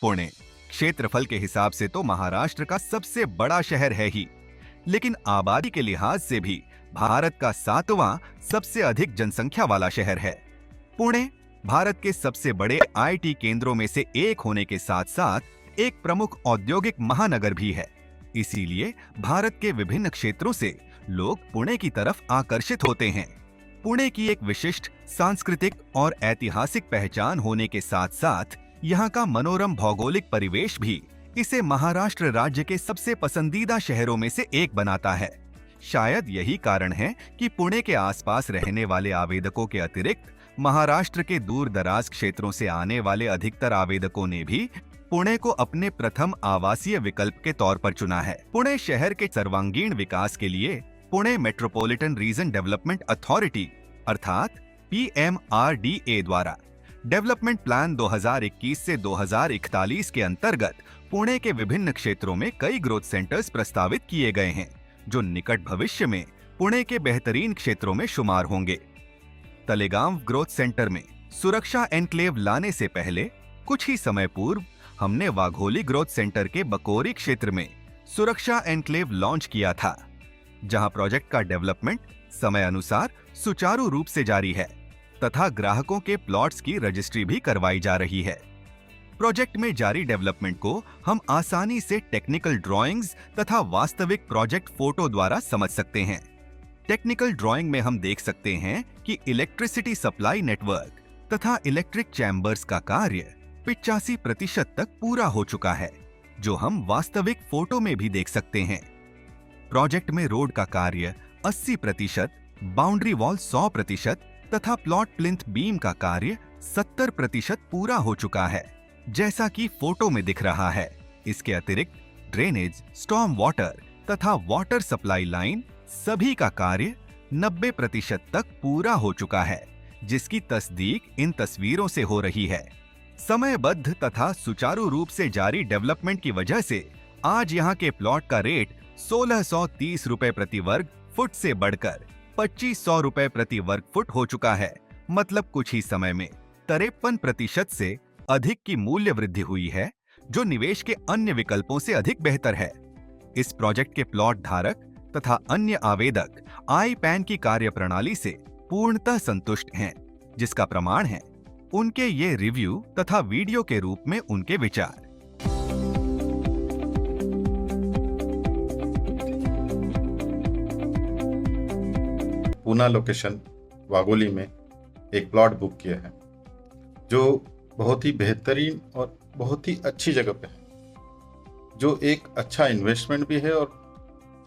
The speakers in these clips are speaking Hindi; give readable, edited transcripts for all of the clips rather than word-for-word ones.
पुणे क्षेत्रफल के हिसाब से तो महाराष्ट्र का सबसे बड़ा शहर है ही, लेकिन आबादी के लिहाज से भी भारत का 7वां सबसे अधिक जनसंख्या वाला शहर है। पुणे भारत के सबसे बड़े आईटी केंद्रों में से एक होने के साथ साथ एक प्रमुख औद्योगिक महानगर भी है। इसीलिए भारत के विभिन्न क्षेत्रों से लोग पुणे की तरफ आकर्षित होते हैं। पुणे की एक विशिष्ट सांस्कृतिक और ऐतिहासिक पहचान होने के साथ साथ यहाँ का मनोरम भौगोलिक परिवेश भी इसे महाराष्ट्र राज्य के सबसे पसंदीदा शहरों में से एक बनाता है। शायद यही कारण है कि पुणे के आसपास रहने वाले आवेदकों के अतिरिक्त महाराष्ट्र के दूर दराज क्षेत्रों से आने वाले अधिकतर आवेदकों ने भी पुणे को अपने प्रथम आवासीय विकल्प के तौर पर चुना है। पुणे शहर के सर्वांगीण विकास के लिए Pune metropolitan region development authority अर्थात PMRDA द्वारा डेवलपमेंट प्लान 2021 से 2041 के अंतर्गत पुणे के विभिन्न क्षेत्रों में कई ग्रोथ सेंटर्स प्रस्तावित किए गए हैं, जो निकट भविष्य में पुणे के बेहतरीन क्षेत्रों में शुमार होंगे। तलेगांव ग्रोथ सेंटर में सुरक्षा एनक्लेव लाने से पहले कुछ ही समय पूर्व हमने वाघोली ग्रोथ सेंटर के बकोरी क्षेत्र में सुरक्षा एनक्लेव लॉन्च किया था, जहां प्रोजेक्ट का डेवलपमेंट समय अनुसार सुचारू रूप से जारी है तथा ग्राहकों के प्लॉट्स की रजिस्ट्री भी करवाई जा रही है। प्रोजेक्ट में जारी डेवलपमेंट को हम आसानी से टेक्निकल ड्राइंग्स तथा वास्तविक प्रोजेक्ट फोटो द्वारा समझ सकते हैं। टेक्निकल ड्राइंग में हम देख सकते हैं कि इलेक्ट्रिसिटी सप्लाई नेटवर्क तथा इलेक्ट्रिक चैम्बर्स का कार्य 85% तक पूरा हो चुका है, जो हम वास्तविक फोटो में भी देख सकते हैं। प्रोजेक्ट में रोड का कार्य 80%, बाउंड्री वॉल 100% तथा प्लॉट प्लिंथ बीम का कार्य 70% पूरा हो चुका है, जैसा कि फोटो में दिख रहा है। इसके अतिरिक्त ड्रेनेज, स्टॉर्म वाटर तथा वाटर सप्लाई लाइन सभी का कार्य 90% तक पूरा हो चुका है, जिसकी तस्दीक इन तस्वीरों से हो रही है। समयबद्ध तथा सुचारू रूप से जारी डेवलपमेंट की वजह से आज यहाँ के प्लॉट का रेट 1630 रुपए प्रति वर्ग फुट से बढ़कर 2500 रुपए प्रति वर्ग फुट हो चुका है। मतलब कुछ ही समय में 53% से अधिक की मूल्य वृद्धि हुई है, जो निवेश के अन्य विकल्पों से अधिक बेहतर है। इस प्रोजेक्ट के प्लॉट धारक तथा अन्य आवेदक आई-पैन की कार्य प्रणाली से पूर्णतः संतुष्ट हैं, जिसका प्रमाण है उनके ये रिव्यू तथा वीडियो के रूप में उनके विचार। पूना लोकेशन वाघोली में एक प्लॉट बुक किया है, जो बहुत ही बेहतरीन और बहुत ही अच्छी जगह पे है, जो एक अच्छा इन्वेस्टमेंट भी है और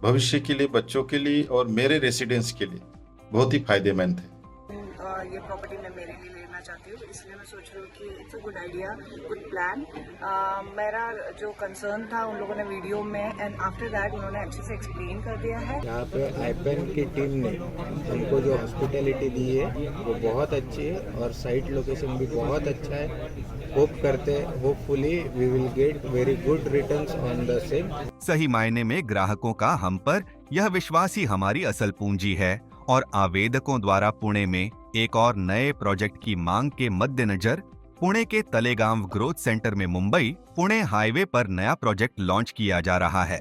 भविष्य के लिए, बच्चों के लिए और मेरे रेसिडेंट्स के लिए बहुत ही फायदेमंद है। ये प्रॉपर्टी मैं मेरे लिए लेना चाहती हूँ, इसलिए मैं सोच रही हूँ कि it's a good idea, good plan. मेरा जो कंसर्न था उन लोगों ने वीडियो में एंड आफ्टर दैट उन्होंने अच्छे से एक्सप्लेन कर दिया है। यहाँ पे आई-पैन की टीम ने हमको जो हॉस्पिटैलिटी दी है वो बहुत अच्छी है और साइट लोकेशन भी बहुत अच्छा है। होप करते हैं hopefully we will get very good returns on the same. सही मायने में ग्राहकों का हम पर यह विश्वास ही हमारी असल पूंजी है और आवेदकों द्वारा पुणे में एक और नए प्रोजेक्ट की मांग के मद्देनजर पुणे के तलेगांव ग्रोथ सेंटर में मुंबई पुणे हाईवे पर नया प्रोजेक्ट लॉन्च किया जा रहा है।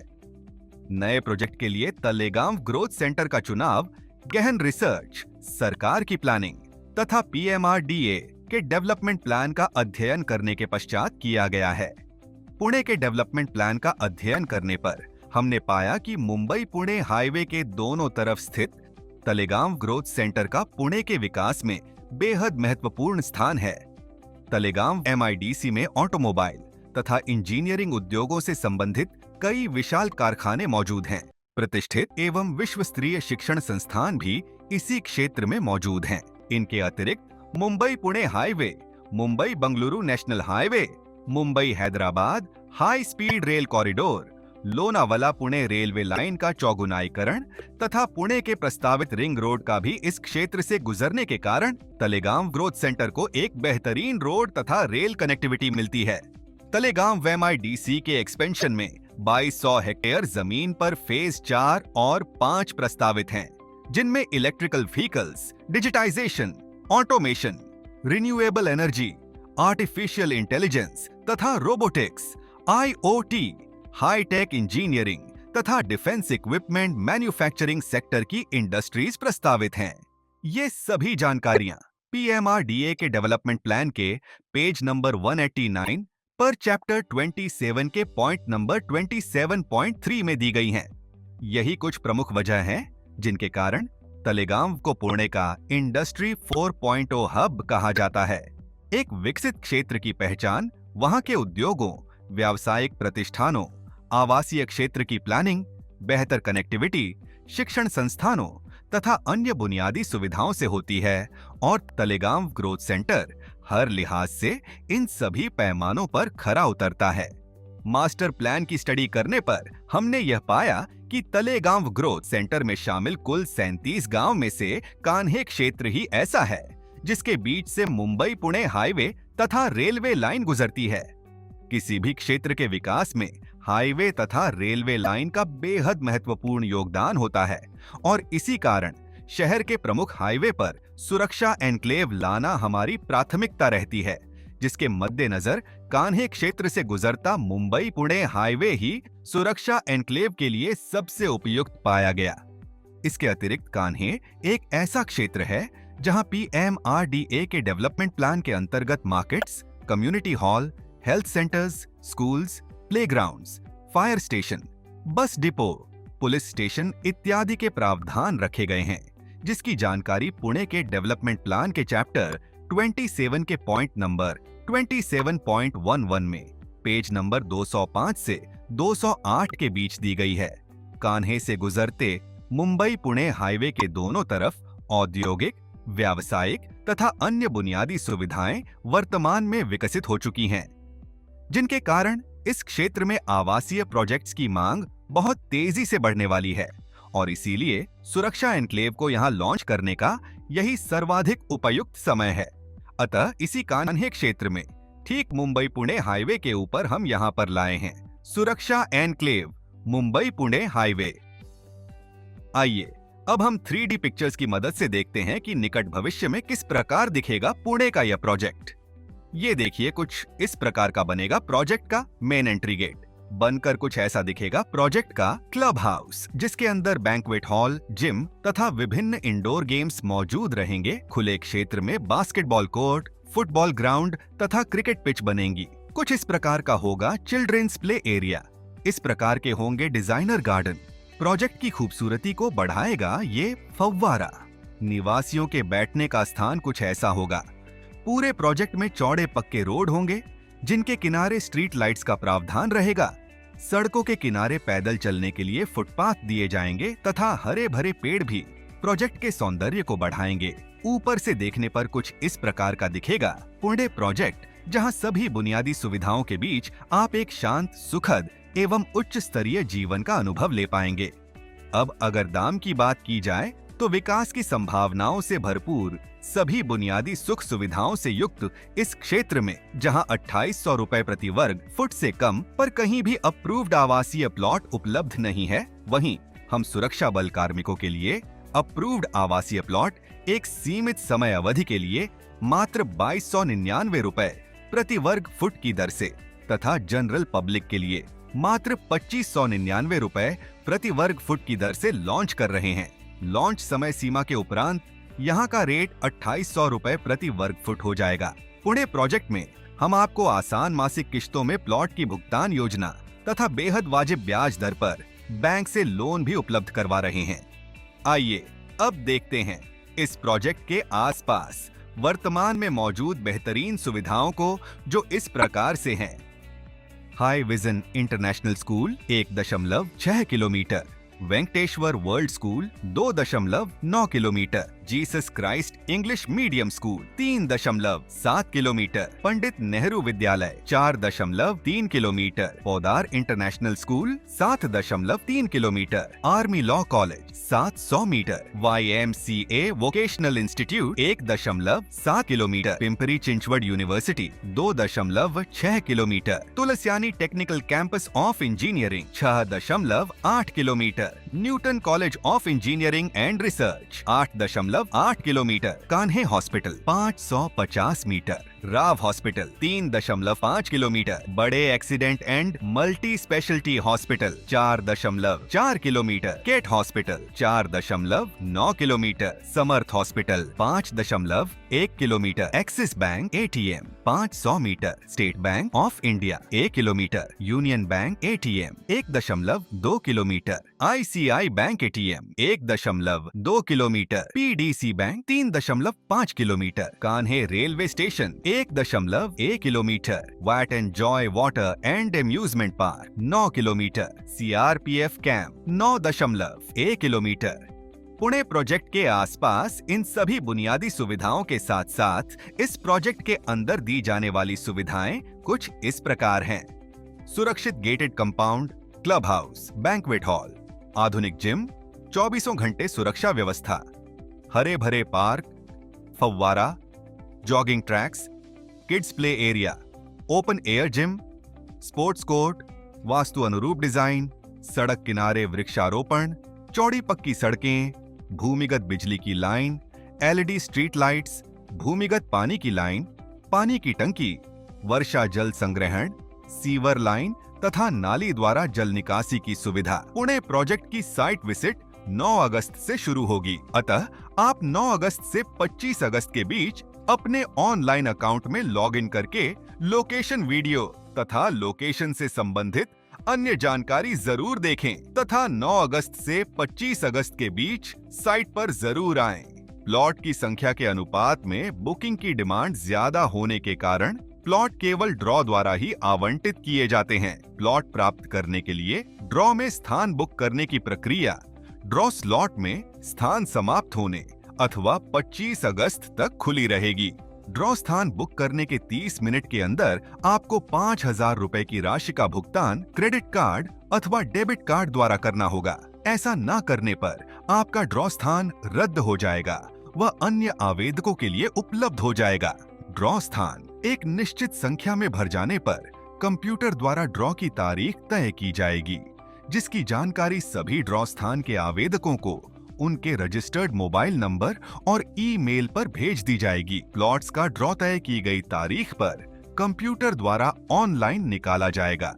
नए प्रोजेक्ट के लिए तलेगांव ग्रोथ सेंटर का चुनाव गहन रिसर्च, सरकार की प्लानिंग तथा PMRDA के डेवलपमेंट प्लान का अध्ययन करने के पश्चात किया गया है। पुणे के डेवलपमेंट प्लान का अध्ययन करने पर हमने पाया कि मुंबई पुणे हाईवे के दोनों तरफ स्थित तलेगांव ग्रोथ सेंटर का पुणे के विकास में बेहद महत्वपूर्ण स्थान है। तलेगांव MIDC में ऑटोमोबाइल तथा इंजीनियरिंग उद्योगों से संबंधित कई विशाल कारखाने मौजूद हैं। प्रतिष्ठित एवं विश्व स्तरीय शिक्षण संस्थान भी इसी क्षेत्र में मौजूद हैं। इनके अतिरिक्त Mumbai Pune highway, Mumbai Bengaluru national highway, Mumbai Hyderabad high speed rail corridor, Lonavala Pune railway line का चौगुनाईकरण तथा पुणे के प्रस्तावित रिंग रोड का भी इस क्षेत्र से गुजरने के कारण तलेगांव ग्रोथ सेंटर को एक बेहतरीन रोड तथा रेल कनेक्टिविटी मिलती है। तलेगांव MIDC के एक्सपेंशन में 2200 हेक्टेयर जमीन पर फेज 4 और 5 प्रस्तावित हैं, जिनमें electrical vehicles, digitization, automation, renewable energy, artificial intelligence तथा रोबोटिक्स, IoT, हाईटेक इंजीनियरिंग तथा डिफेंस इक्विपमेंट मैन्युफैक्चरिंग सेक्टर की इंडस्ट्रीज प्रस्तावित हैं। ये सभी जानकारियां PMRDA के डेवलपमेंट प्लान के पेज नंबर 189 पर चैप्टर 27 के पॉइंट नंबर 27.3 में दी गई हैं। यही कुछ प्रमुख वजह हैं जिनके कारण तलेगांव को पुणे का इंडस्ट्री 4.0 हब कहा जाता है। एक विकसित क्षेत्र की पहचान वहां के उद्योगों, व्यावसायिक प्रतिष्ठानों, आवासीय क्षेत्र की प्लानिंग, बेहतर कनेक्टिविटी, शिक्षण संस्थानों तथा अन्य बुनियादी सुविधाओं से होती है और तलेगांव ग्रोथ सेंटर हर लिहाज से इन सभी पैमानों पर खरा उतरता है। मास्टर प्लान की स्टडी करने पर हमने यह पाया कि तलेगांव ग्रोथ सेंटर में शामिल कुल 37 गांव में से कान्हे क्षेत्र ही ऐसा है जिसके बीच से मुंबई पुणे हाईवे तथा रेलवे लाइन गुजरती है। किसी भी क्षेत्र के विकास में हाईवे तथा रेलवे लाइन का बेहद महत्वपूर्ण योगदान होता है और इसी कारण शहर के प्रमुख हाईवे पर सुरक्षा एन्क्लेव लाना हमारी प्राथमिकता रहती है, जिसके मद्देनजर कान्हे क्षेत्र से गुजरता मुंबई पुणे हाईवे ही सुरक्षा एन्क्लेव के लिए सबसे उपयुक्त पाया गया। इसके अतिरिक्त कान्हे एक ऐसा क्षेत्र है जहां PMRDA के डेवलपमेंट प्लान के अंतर्गत markets, community hall, health centres, schools, playgrounds, fire station, bus depot, police station इत्यादि के प्रावधान रखे गए हैं, जिसकी जानकारी पुणे के डेवलपमेंट प्लान के चैप्टर 27 के पॉइंट नंबर 27.11 में पेज नंबर 205 से 208 के बीच दी गई है। कान्हे से गुजरते मुंबई पुणे हाईवे के दोनों तरफ औद्योगिक, व्यावसायिक तथा अन्य बुनियादी सुविधाएं वर्तमान में विकसित हो चुकी हैं, जिनके कारण इस क्षेत्र में आवासीय प्रोजेक्ट्स की मांग बहुत तेजी से बढ़ने वाली है और इसीलिए सुरक्षा एन्क्लेव को यहां लॉन्च करने का यही सर्वाधिक उपयुक्त समय है। अतः इसी कान्हे क्षेत्र में ठीक मुंबई पुणे हाईवे के ऊपर हम यहां पर लाए हैं सुरक्षा एन्क्लेव मुंबई पुणे हाईवे। आइए अब हम 3D पिक्चर्स की मदद से देखते हैं कि निकट भविष्य में किस प्रकार दिखेगा पुणे का यह प्रोजेक्ट। ये देखिए, कुछ इस प्रकार का बनेगा प्रोजेक्ट का मेन एंट्री गेट। बनकर कुछ ऐसा दिखेगा प्रोजेक्ट का क्लब हाउस, जिसके अंदर बैंक्वेट हॉल, जिम तथा विभिन्न इंडोर गेम्स मौजूद रहेंगे। खुले क्षेत्र में बास्केटबॉल कोर्ट, फुटबॉल ग्राउंड तथा क्रिकेट पिच बनेंगी। कुछ इस प्रकार का होगा चिल्ड्रेन्स प्ले एरिया। इस प्रकार के होंगे डिजाइनर गार्डन। प्रोजेक्ट की खूबसूरती को बढ़ाएगा ये फव्वारा। निवासियों के बैठने का स्थान कुछ ऐसा होगा। पूरे प्रोजेक्ट में चौड़े पक्के रोड होंगे, जिनके किनारे स्ट्रीट लाइट्स का प्रावधान रहेगा। सड़कों के किनारे पैदल चलने के लिए फुटपाथ दिए जाएंगे तथा हरे भरे पेड़ भी प्रोजेक्ट के सौंदर्य को बढ़ाएंगे। ऊपर से देखने पर कुछ इस प्रकार का दिखेगा पुणे प्रोजेक्ट, जहां सभी बुनियादी सुविधाओं के बीच आप एक शांत, सुखद एवं उच्च स्तरीय जीवन का अनुभव ले पाएंगे। अब अगर दाम की बात की जाए तो विकास की संभावनाओं से भरपूर सभी बुनियादी सुख सुविधाओं से युक्त इस क्षेत्र में जहां 2800 रुपए प्रति वर्ग फुट से कम पर कहीं भी अप्रूव्ड आवासीय प्लॉट उपलब्ध नहीं है, वहीं हम सुरक्षा बल कार्मिकों के लिए अप्रूव्ड आवासीय प्लॉट एक सीमित समय अवधि के लिए मात्र 2299 रुपए प्रति वर्ग फुट की दर से तथा जनरल पब्लिक के लिए मात्र 2599 रुपए प्रति वर्ग फुट की दर से लॉन्च कर रहे हैं। लॉन्च समय सीमा के उपरांत यहाँ का रेट 2800 रुपए प्रति वर्ग फुट हो जाएगा। पुणे प्रोजेक्ट में हम आपको आसान मासिक किश्तों में प्लॉट की भुगतान योजना तथा बेहद वाजिब ब्याज दर पर बैंक से लोन भी उपलब्ध करवा रहे हैं। आइए अब देखते हैं इस प्रोजेक्ट के आसपास वर्तमान में मौजूद बेहतरीन सुविधाओं को, जो इस प्रकार से हैं। High vision international school 1.6 kilometre, Venkateshwar world school 2.9 kilometre, Jesus Christ English medium school 3.7 kilometre, Pandit Nehru Vidyalaya 4.3 kilometre, Podar international school 7.3 kilometre, army law college 700 metre, YMCA vocational institute 1.7 kilometre, Pimpri Chinchwad university 2.6 kilometre, Tulsiani technical campus of engineering 6.8 kilometre, Newton college of engineering and research 8.8 kilometre, Kanhe hospital 550 metre. Rao hospital 3.5 kilometre, बड़े accident and multi speciality hospital 4.4 kilometre, केट hospital 4.9 kilometre, Samarth hospital 5.1 kilometre, Axis bank ATM 500 metre, State Bank of India 1 kilometre, Union Bank ATM 1.2 kilometre, ICI bank ATM 1.2 kilometre, PDC bank 3.5 kilometre, Kanhe railway station 1.1 kilometre, Wet and Joy water and amusement park 9 kilometre, CRPF camp 9.1 kilometre. Pune project के आसपास इन सभी बुनियादी सुविधाओं के साथ साथ इस प्रोजेक्ट के अंदर दी जाने वाली सुविधाएं कुछ इस प्रकार हैं। सुरक्षित gated compound, club house, banquet hall, आधुनिक जिम, 24 घंटे सुरक्षा व्यवस्था, हरे भरे पार्क, फव्वारा, jogging tracks, kids play area, open air gym, sports court, vastu अनुरूप डिजाइन, सड़क किनारे वृक्षारोपण, चौड़ी पक्की सड़कें, भूमिगत बिजली की लाइन, LED स्ट्रीट लाइट्स, भूमिगत पानी की लाइन, पानी की टंकी, वर्षा जल संग्रहण, सीवर लाइन तथा नाली द्वारा जल निकासी की सुविधा। पुणे प्रोजेक्ट की साइट विजिट 9 अगस्त से शुरू होगी, अतः आप 9 अगस्त से 25 अगस्त के बीच अपने ऑनलाइन अकाउंट में लॉगिन करके लोकेशन वीडियो तथा लोकेशन से संबंधित अन्य जानकारी जरूर देखें तथा 9 अगस्त से 25 अगस्त के बीच साइट पर जरूर आएं। प्लॉट की संख्या के अनुपात में बुकिंग की डिमांड ज्यादा होने के कारण प्लॉट केवल ड्रॉ द्वारा ही आवंटित किए जाते हैं। प्लॉट प्राप्त करने के लिए ड्रॉ में स्थान बुक करने की प्रक्रिया ड्रॉ स्लॉट में स्थान समाप्त होने अथवा 25 अगस्त तक खुली रहेगी। ड्रॉ स्थान बुक करने के 30 मिनट के अंदर आपको 5,000 रुपए की राशि का भुगतान क्रेडिट कार्ड अथवा डेबिट कार्ड द्वारा करना होगा। ऐसा न करने पर आपका ड्रॉ स्थान रद्द हो जाएगा व अन्य आवेदकों के लिए उपलब्ध हो जाएगा। ड्रॉ स्थान एक निश्चित संख्या में भर जाने पर कंप्यूटर द्वारा ड्रॉ की तारीख तय की जाएगी, जिसकी जानकारी सभी ड्रॉ स्थान के आवेदकों को उनके रजिस्टर्ड मोबाइल नंबर और ईमेल पर भेज दी जाएगी। प्लॉट्स का ड्रॉ तय की गई तारीख पर कंप्यूटर द्वारा ऑनलाइन निकाला जाएगा,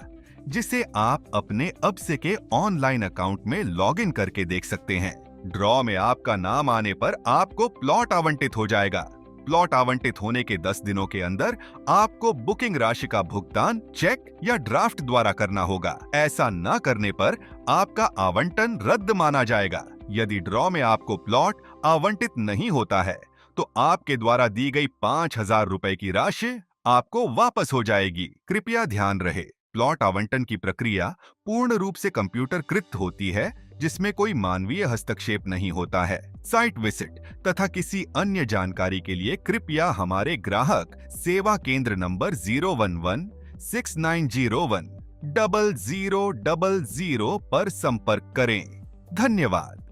जिसे आप अपने अब से के ऑनलाइन अकाउंट में लॉगिन करके देख सकते हैं। ड्रॉ में आपका नाम आने पर आपको प्लॉट आवंटित हो जाएगा। प्लॉट आवंटित होने के 10 दिनों के अंदर आपको बुकिंग राशि का भुगतान चेक या ड्राफ्ट द्वारा करना होगा। ऐसा न करने पर आपका आवंटन रद्द माना जाएगा। यदि ड्रॉ में आपको प्लॉट आवंटित नहीं होता है तो आपके द्वारा दी गई 5,000 रुपए की राशि आपको वापस हो जाएगी। कृपया ध्यान रहे, प्लॉट आवंटन की प्रक्रिया पूर्ण रूप से कंप्यूटरकृत होती है, जिसमें कोई मानवीय हस्तक्षेप नहीं होता है। साइट विजिट तथा किसी अन्य जानकारी के लिए कृपया हमारे ग्राहक सेवा केंद्र नंबर 011-6901-0000 पर संपर्क करें। धन्यवाद।